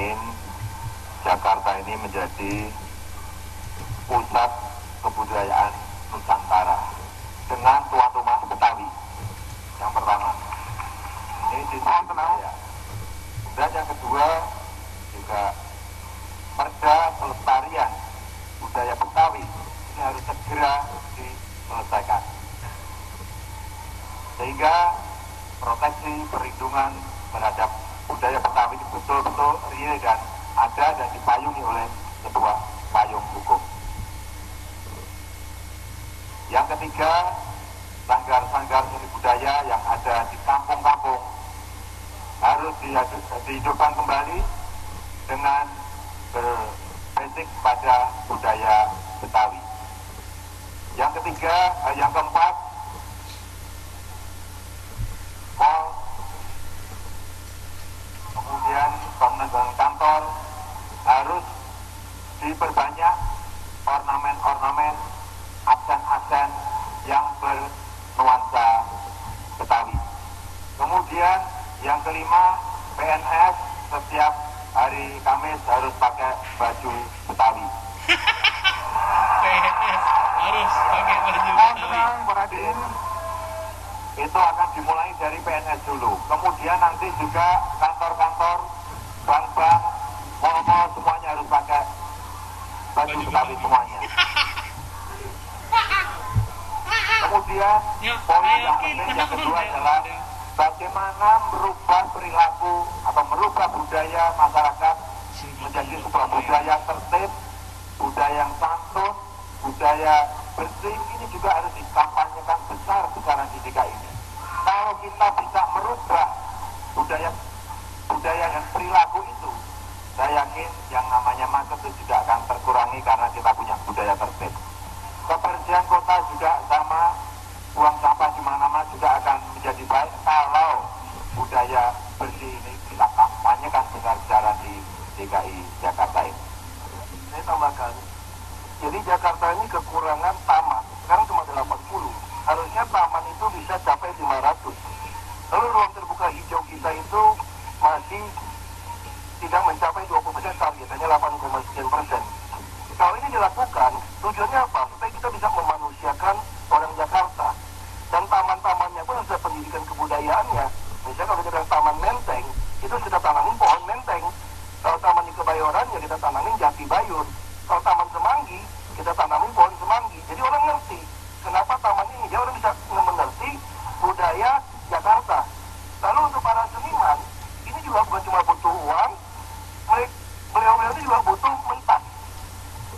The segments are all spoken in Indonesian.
ingin Jakarta ini menjadi pusat kebudayaan Nusantara dengan tuan rumah Betawi. Yang pertama, ini sisi budaya. Dan yang kedua juga perda pelestarian budaya Betawi ini harus segera diselesaikan, sehingga proteksi perlindungan terhadap budaya Betawi itu betul-betul real dan ada dan dipayungi oleh sebuah payung hukum. Yang ketiga, sanggar-sanggar seni budaya yang ada di kampung-kampung harus dihidupkan kembali dengan berbasis pada budaya Betawi. Yang keempat, mall, kemudian bangunan kantor harus diperbanyak ornamen-ornamen, aksen-aksen yang bernuansa Betawi. Kemudian yang kelima, PNS setiap hari Kamis harus pakai baju Betawi. PNS harus pakai baju Betawi. Itu akan dimulai dari PNS dulu. Kemudian nanti juga kantor-kantor, bank-bank, mal-mal semuanya harus pakai baju Betawi semuanya. Kemudian poin yang penting yang kedua adalah bagaimana merubah perilaku atau merubah budaya masyarakat menjadi sebuah budaya tertib, budaya yang santun, budaya bersih. Ini juga harus dikampanyekan besar-besaran di DKI ini. Kalau kita bisa merubah budaya dan perilaku itu, saya yakin yang namanya macet itu tidak akan terkurangi karena kita punya budaya tertib. Kebersihan kota juga sama, buang sampah di mana-mana juga akan menjadi baik kalau budaya bersih ini kita kampanyekan besar-besaran di DKI Jakarta ini. Saya tambahkan, jadi Jakarta ini kekurangan taman, sekarang cuma 80, harusnya taman itu bisa capai 500. Lalu ruang terbuka hijau kita itu masih tidak mencapai 20% targetnya 8,9%. Kalau ini dilakukan, tujuannya apa? Supaya kita bisa memanusiakan orang Jakarta. Dan taman-tamannya pun ada pendidikan kebudayaannya. Misalnya kalau kita bilang Taman Menteng, itu sudah tanamin pohon menteng. Kalau taman di Kebayoran, ya kita tanamin jati bayur. Kalau Taman Semanggi, kita tanamin pohon semanggi. Jadi orang ngerti kenapa taman ini, dia orang bisa mengerti budaya Jakarta. Lalu untuk para seniman, ini juga bukan cuma butuh uang, beliau-beliau ini juga butuh mentas.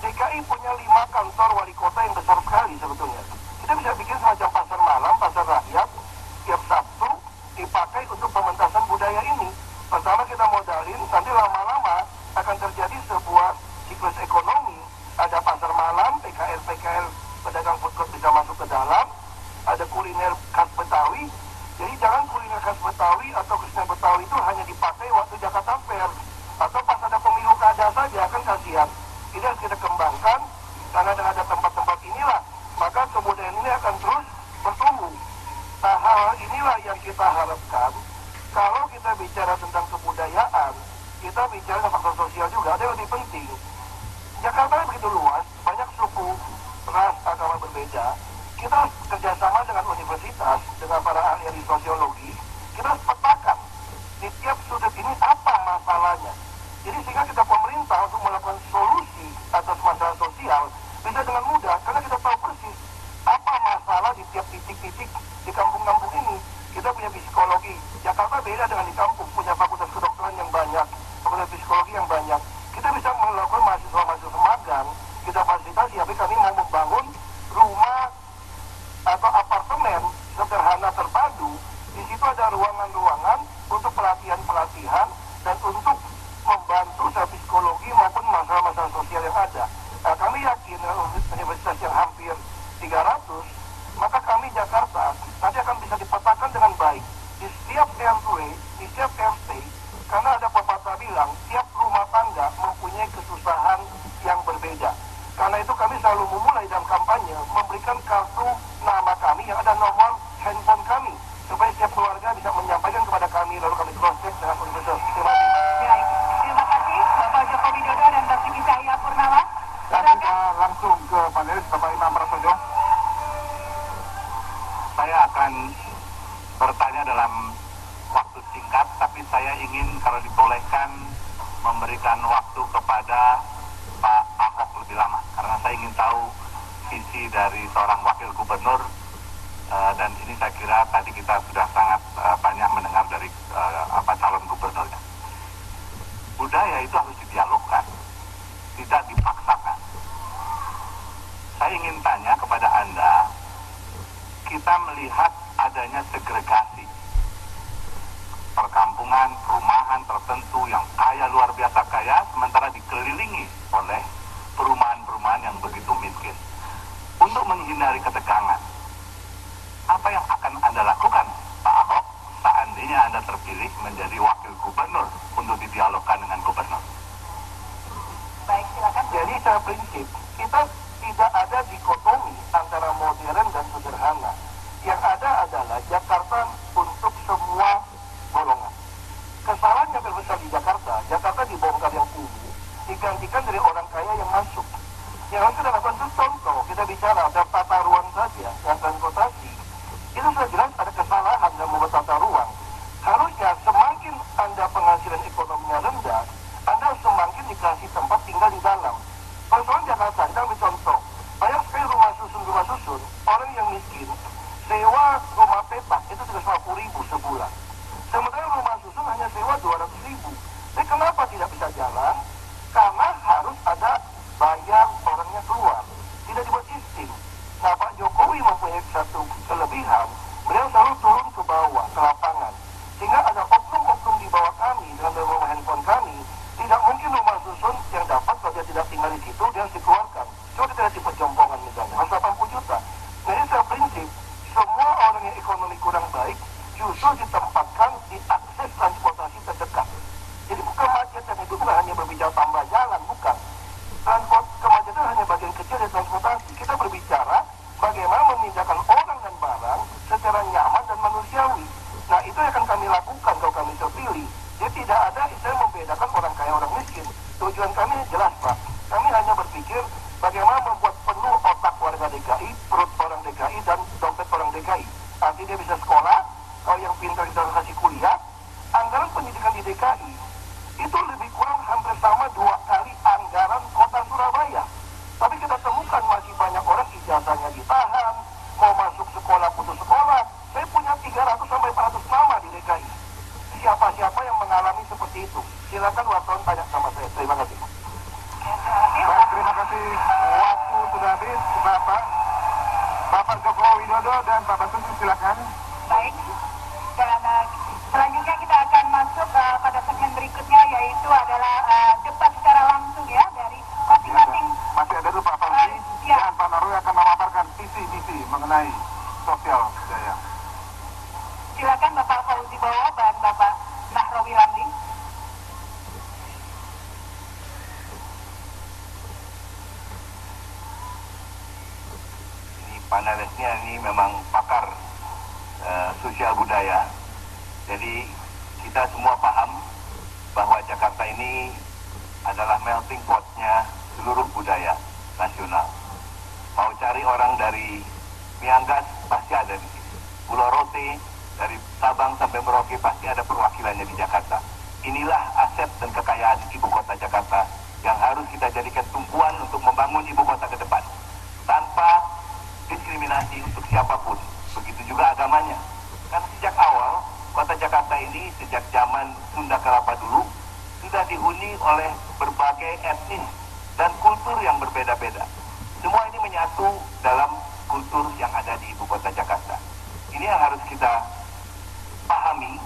DKI punya 5 kantor wali kota yang besar sekali sebetulnya. Kita bisa bikin semacam pasar malam, pasar rakyat, tiap Sabtu dipakai untuk pementasan budaya ini. Pertama kita modalin, nanti lama-lama akan terjadi sebuah siklus ekonomi. Ada pasar malam, PKL, pedagang food court bisa masuk ke dalam, ada kuliner khas Betawi. Jadi jangan kuliner khas Betawi atau kesenian Betawi itu hanya dipakai waktu Jakarta Fair atau pas ada pemilu kada saja, kan kasihan. Ini harus kita kembangkan, karena dengan ada tempat-tempat inilah maka kebudayaan ini akan terus bertumbuh. Nah, hal inilah yang kita harapkan. Kalau kita bicara tentang kebudayaan, kita bicara tentang faktor sosial juga. Ada yang lebih penting. Jakarta begitu luas, banyak suku, ras, agama berbeda. Kita kerjasama dengan universitas, dengan para ahli sosiologi. Kita harus petakan di tiap sudut ini apa masalahnya. Jadi sehingga kita pemerintah untuk melakukan solusi atas masalah sosial bisa dengan mudah, karena kita tahu persis apa masalah di tiap titik-titik di kampung-kampung ini. Kita punya psikologi. Jakarta beda dengan di kampung, punya fakultas kedokteran yang banyak, fakultas psikologi yang banyak. Kita bisa melakukan mahasiswa-mahasiswa magang, kita fasilitasi, tapi kami mau membangun rumah atau apartemen sederhana terpadu. Di situ ada ruangan-ruangan untuk pelatihan-pelatihan dan untuk membantu secara psikologi maupun masalah-masalah sosial yang ada. Nah, kami yakin dengan universitas yang hampir 300, maka kami Jakarta nanti akan bisa dipetakan dengan baik di setiap RW, di setiap RT, karena ada pepatah bilang tiap rumah tangga mempunyai kesusahan yang berbeda. Karena itu kami selalu memulai dalam kampanye memberikan kartu nama kami yang ada nomor handphone kami, supaya setiap keluarga bisa menyampaikan kepada kami, lalu kami cross check dengan universitas. Terima kasih. Terima kasih. Majelis Bapak Imam Prasojo. Saya akan bertanya dalam waktu singkat, tapi saya ingin kalau dibolehkan memberikan waktu kepada Pak Ahok lebih lama, karena saya ingin tahu visi dari seorang wakil gubernur, dan ini saya kira tadi kita sudah sangat banyak mendengar dari calon gubernurnya. Budaya itu harus didialogkan, tidak dipaksakan. Saya ingin tanya kepada Anda, kita melihat adanya segregasi perkampungan, perumahan tertentu yang kaya, luar biasa kaya, sementara dikelilingi oleh perumahan-perumahan yang begitu miskin. Untuk menghindari ketegangan, apa yang akan Anda lakukan, Pak Ahok, seandainya Anda terpilih menjadi wakil gubernur untuk didialogkan dengan gubernur? Baik, silakan. Jadi secara prinsip, kita tidak ada dikotomi antara modern dan sederhana. Yang ada adalah Jakarta untuk semua golongan. Kesalahan yang terbesar di Jakarta dibongkar yang kumuh, digantikan dari orang kaya yang masuk. Yang harus kita lakukan itu contoh, kita bicara ada tata ruang saja, dan transportasi. Itu sudah jelas ada kesalahan dalam membuat tata ruang. Harusnya semakin Anda penghasilan ekonominya rendah, Anda semakin dikasih tempat tinggal di dalam. Persoalan Jakarta, kita ambil contoh. Banyak sekali rumah susun, orang yang miskin, sewa rumah petak itu 350.000 sebulan. Sementara rumah susun hanya sewa 200.000. Jadi kenapa tidak bisa jalan? Karena harus ada bayar orangnya keluar. Tidak dibuat sistem. Nah, Pak Jokowi mempunyai satu kelebihan. Beliau selalu turun ke bawah, ke lapangan. Sehingga ada oknum-oknum di bawah kami, dengan nomor handphone kami. Tidak mungkin rumah susun yang dapat kalau dia tidak tinggal di situ, dia harus dikeluarkan. Coba kita lihat di Pejompongan misalnya, harus 80 juta. Jadi secara prinsip, semua orang yang ekonomi kurang baik justru ditempatkan di akses transportasi terdekat. Jadi bukan kemacetan itu bukan hanya berbicara tambah jalan, bukan. Kemacetan hanya bagian kecil dari transportasi. Kita berbicara bagaimana memindahkan orang dan barang secara nyaman dan manusiawi. Nah, itu yang akan kami lakukan kalau kami terpilih. Jadi tidak ada istilah membedakan orang kaya orang miskin. Tujuan kami jelas, Pak. Kami hanya berpikir bagaimana membuat penuh otak warga DKI, perut orang DKI, dan dompet orang DKI. Nanti dia bisa sekolah, kalau yang pintar kita kasih kuliah. Anggaran pendidikan di DKI itu lebih kurang hampir sama 2 kali anggaran kota Surabaya. Tapi kita temukan masih banyak orang ijazahnya ditahan, mau masuk sekolah putus sekolah. Saya punya 300 sampai 400 nama di DKI. Siapa-siapa yang mengalami seperti itu? Silakan wartawan tanya sama saya. Terima kasih. Baik, terima kasih. Waktu sudah habis, Bapak Joko Widodo dan Pak Basuki, silakan. Baik. Dan selanjutnya kita akan masuk pada segmen berikutnya, yaitu adalah debat secara langsung ya dari masing-masing. Masih ada dulu Pak Fauzi dan Pak Narwi akan memaparkan visi-misi mengenai sosial budaya. Silakan Bapak Fauzi Bowo dan Bapak Nahrawi Ramli. Ini panelisnya ini memang pakar sosial budaya. Jadi kita semua paham bahwa Jakarta ini adalah melting pot-nya seluruh budaya nasional. Mau cari orang dari Miangas pasti ada di sini. Pulau Rote, dari Sabang sampai Merauke pasti ada perwakilannya di Jakarta. Inilah aset dan kekayaan ibu kota Jakarta yang harus kita jadikan tumpuan untuk membangun ibu kota ke depan. Tanpa diskriminasi untuk siapapun. Begitu juga agamanya. Karena sejak awal, kota Jakarta ini sejak zaman Sunda Kelapa dulu sudah dihuni oleh berbagai etnis dan kultur yang berbeda-beda. Semua ini menyatu dalam kultur yang ada di ibu kota Jakarta. Ini yang harus kita pahami.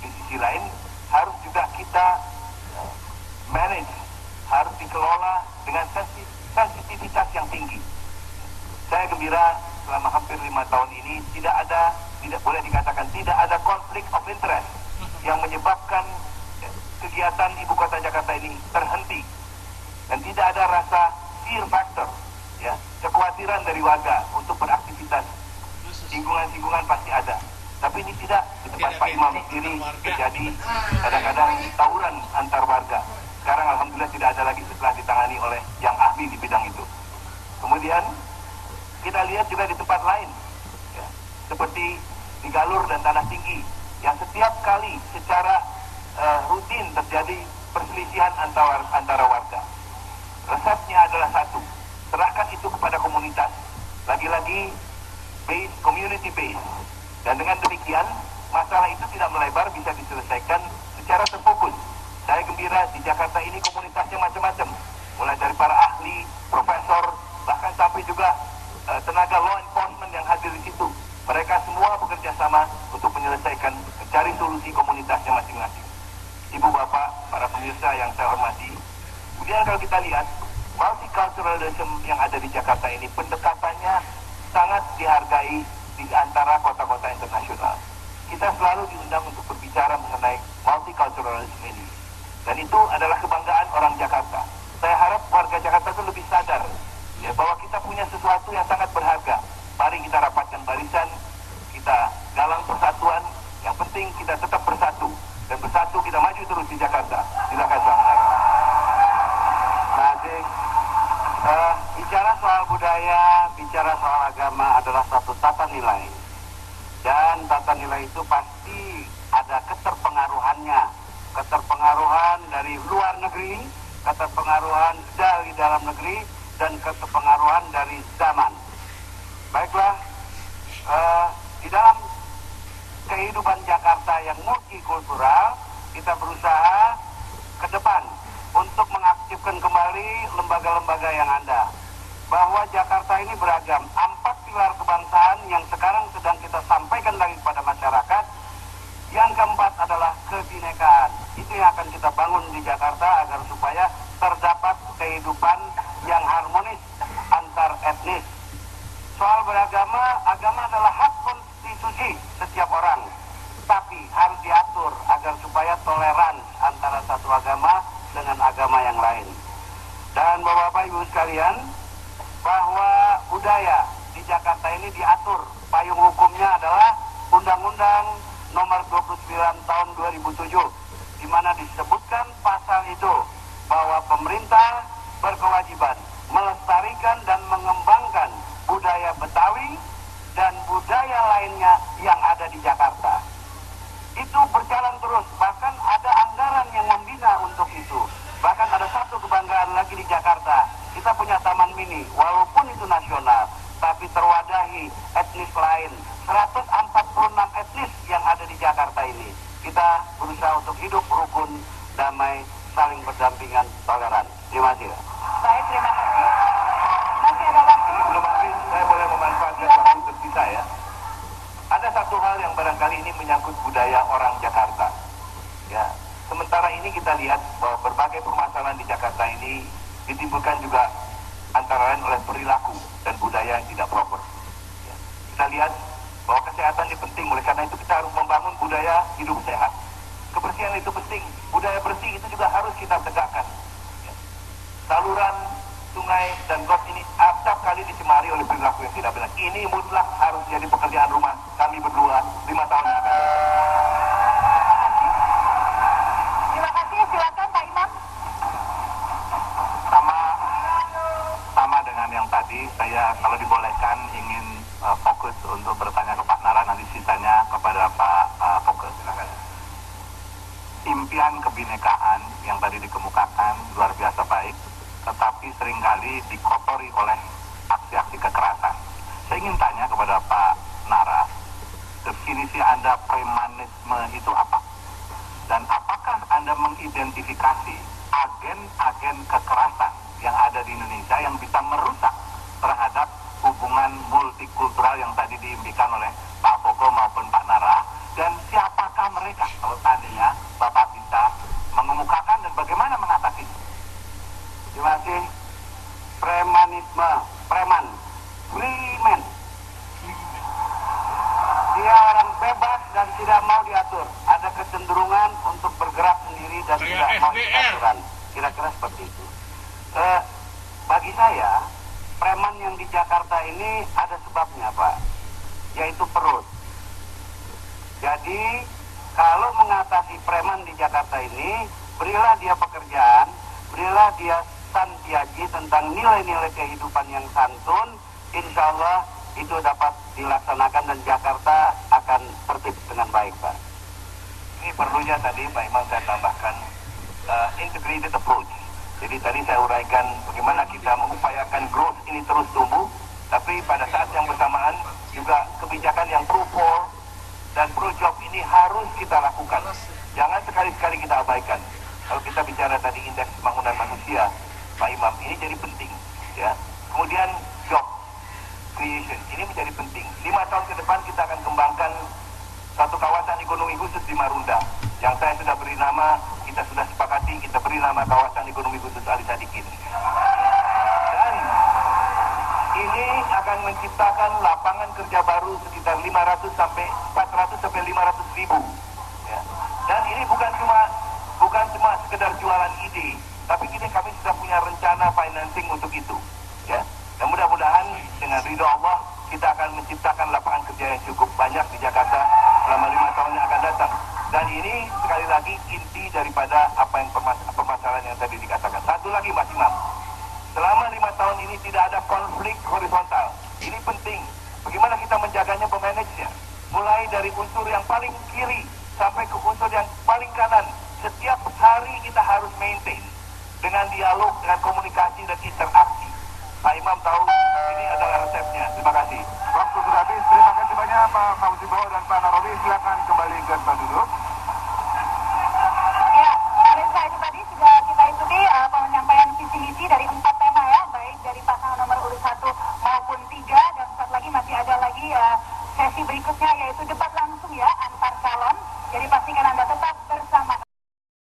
Di sisi lain harus juga kita manage, harus dikelola dengan sensitivitas yang tinggi. Saya gembira selama hampir 5 tahun ini tidak boleh dikatakan tidak ada konflik of interest yang menyebabkan kegiatan ibu kota Jakarta ini terhenti, dan tidak ada rasa fear factor, ya, kekhawatiran dari warga untuk beraktivitas. Singgungan-singgungan pasti ada, tapi ini tidak. Di tempat Pak Imam sendiri terjadi kadang-kadang tawuran antar warga. Sekarang alhamdulillah tidak ada lagi setelah ditangani oleh yang ahli di bidang itu. Kemudian kemudian kita lihat juga di tempat lain, ya, seperti di Galur dan Tanah Tinggi, yang setiap kali secara rutin terjadi perselisihan antara warga. Resepnya adalah satu, serahkan itu kepada komunitas. Lagi-lagi community base. Dan dengan demikian, masalah itu tidak melebar, bisa diselesaikan secara terfokus. Saya gembira di Jakarta ini komunitasnya macam-macam, mulai dari para ahli, profesor, bahkan sampai juga tenaga law enforcement yang hadir di situ. Mereka semua bekerja sama untuk menyelesaikan, mencari solusi komunitasnya masing-masing. Ibu bapak, para pemirsa yang saya hormati, kemudian kalau kita lihat multiculturalism yang ada di Jakarta ini, pendekatannya sangat dihargai di antara kota-kota internasional. Kita selalu diundang untuk berbicara mengenai multiculturalism ini, dan itu adalah kebanggaan orang Jakarta. Saya harap warga Jakarta itu lebih sadar, ya, bahwa kita punya sesuatu yang sangat berharga. Mari kita rapatkan barisan, kita galang persatuan. Yang penting kita tetap bersatu, dan bersatu kita maju terus di Jakarta. Silakan, Pak. Bicara soal budaya, bicara soal agama adalah satu tata nilai. Dan tata nilai itu pasti ada keterpengaruhannya. Keterpengaruhan dari luar negeri, keterpengaruhan dari dalam negeri, dan keterpengaruhan dari zaman. Baiklah, di dalam kehidupan Jakarta yang multikultural, kita berusaha ke depan untuk mengaktifkan kembali lembaga-lembaga yang ada. Bahwa Jakarta ini beragam. 4 pilar kebangsaan yang sekarang sedang kita sampaikan lagi kepada masyarakat. Yang keempat adalah kebinekaan. Itu yang akan kita bangun di Jakarta agar supaya terdapat kehidupan yang harmonis antar etnis. Soal beragama, agama adalah hak konstitusi setiap orang. Tapi harus diatur agar supaya toleran antara satu agama dengan agama yang lain. Dan Bapak Ibu sekalian, bahwa budaya di Jakarta ini diatur. Payung hukumnya adalah Undang-Undang Nomor 29 Tahun 2007, di mana disebutkan pasal itu bahwa pemerintah berkewajiban melestarikan dan mengembangkan budaya Betawi dan budaya lainnya yang ada di Jakarta. Itu berjalan terus, bahkan ada anggaran yang membina untuk itu. Bahkan ada satu kebanggaan lagi di Jakarta, kita punya taman mini, walaupun itu nasional, tapi terwadahi etnis lain. 146 etnis yang ada di Jakarta ini. Kita berusaha untuk hidup rukun, damai, saling berdampingan, toleran. Terima kasih. Baik, terima kasih. Masih ada waktu? Sebelum habis, saya boleh memanfaatkan waktu tersisa ya. Ada satu hal yang barangkali ini menyangkut budaya orang Jakarta. Ya, sementara ini kita lihat bahwa berbagai permasalahan di Jakarta ini ditimbulkan juga antara lain oleh perilaku dan budaya yang tidak proper. Ya, kita lihat bahwa kesehatan ini penting, oleh karena itu kita harus membangun budaya hidup sehat. Kebersihan itu penting, budaya bersih itu juga harus kita tegakkan. Ya. Saluran, sungai, dan got ini acap kali dicemari oleh perilaku yang tidak benar. Ini mutlak harus jadi pekerjaan rumah kami berdua 5 tahun yang akan datang. Terima kasih, silakan Pak Imam. Sama dengan yang tadi, saya kalau dibolehkan ingin fokus untuk bertanya ke Pak Nara, nanti sisanya kepada Pak Fokus. Silakan. Impian kebinekaan yang tadi dikemukakan luar biasa baik, tetapi seringkali dikotori oleh aksi-aksi kekerasan. Saya ingin tanya kepada Pak Nara, definisi Anda premanisme itu apa? Dan apakah Anda mengidentifikasi agen-agen kekerasan yang ada di Indonesia yang bisa merusak terhadap hubungan multikultural yang tadi diimpikan oleh Pak Fogo maupun Pak Nara? Dan siapakah mereka kalau tadinya Bapak bisa mengemukakan dan bagaimana mengatasinya? Terima kasih. Premanisme, preman, free man. Dia orang bebas dan tidak mau diatur. Ada kecenderungan untuk bergerak sendiri dan tidak mau diaturkan. Kira-kira seperti itu. Bagi saya, preman yang di Jakarta ini ada sebabnya, Pak. Yaitu perut. Jadi, kalau mengatasi preman di Jakarta ini, berilah dia pekerjaan, berilah dia pesan Kiai tentang nilai-nilai kehidupan yang santun, insya Allah itu dapat dilaksanakan dan Jakarta akan tertib dengan baik, Pak. Ini perlunya tadi Pak Imam saya tambahkan integrated approach. Jadi tadi saya uraikan bagaimana kita mengupayakan growth ini terus tumbuh, tapi pada saat yang bersamaan juga kebijakan yang pro-poor dan pro-job ini harus kita lakukan. Jangan sekali-sekali kita abaikan. Kalau kita bicara tadi indeks pembangunan manusia, Pak Imam, ini jadi penting. Ya. Kemudian job creation, ini menjadi penting. 5 tahun ke depan kita akan kembangkan satu kawasan ekonomi khusus di Marunda. Yang saya sudah beri nama, kita sudah sepakati, kita beri nama kawasan ekonomi khusus Ali Sadikin. Dan ini akan menciptakan lapangan kerja baru sekitar 500 sampai 400 sampai 500 ribu. Ya. Dan ini bukan cuma sekedar jualan ide, tapi kami sudah punya rencana financing untuk itu. Ya. Dan mudah-mudahan dengan ridho Allah kita akan menciptakan lapangan kerja yang cukup banyak di Jakarta selama 5 tahun yang akan datang. Dan ini sekali lagi inti daripada apa yang permasalahan yang tadi dikatakan. Satu lagi Mas Imam, selama 5 tahun ini tidak ada konflik horizontal. Ini penting. Bagaimana kita menjaganya, memanagenya. Mulai dari unsur yang paling kiri sampai ke unsur yang paling kanan. Setiap hari kita harus maintain dengan dialog, dengan komunikasi dan interaksi. Pak Imam tahu ini adalah resepnya. Terima kasih. Waktu sudah habis. Terima kasih banyak Pak Fauzibo dan Pak Narobi. Silakan kembali ke tempat duduk. Ya, Alisa, itu tadi sudah kita ikuti penyampaian visi misi dari 4 tema ya, baik dari pasangan nomor urut 1 maupun 3, dan saat lagi masih ada lagi sesi berikutnya yaitu debat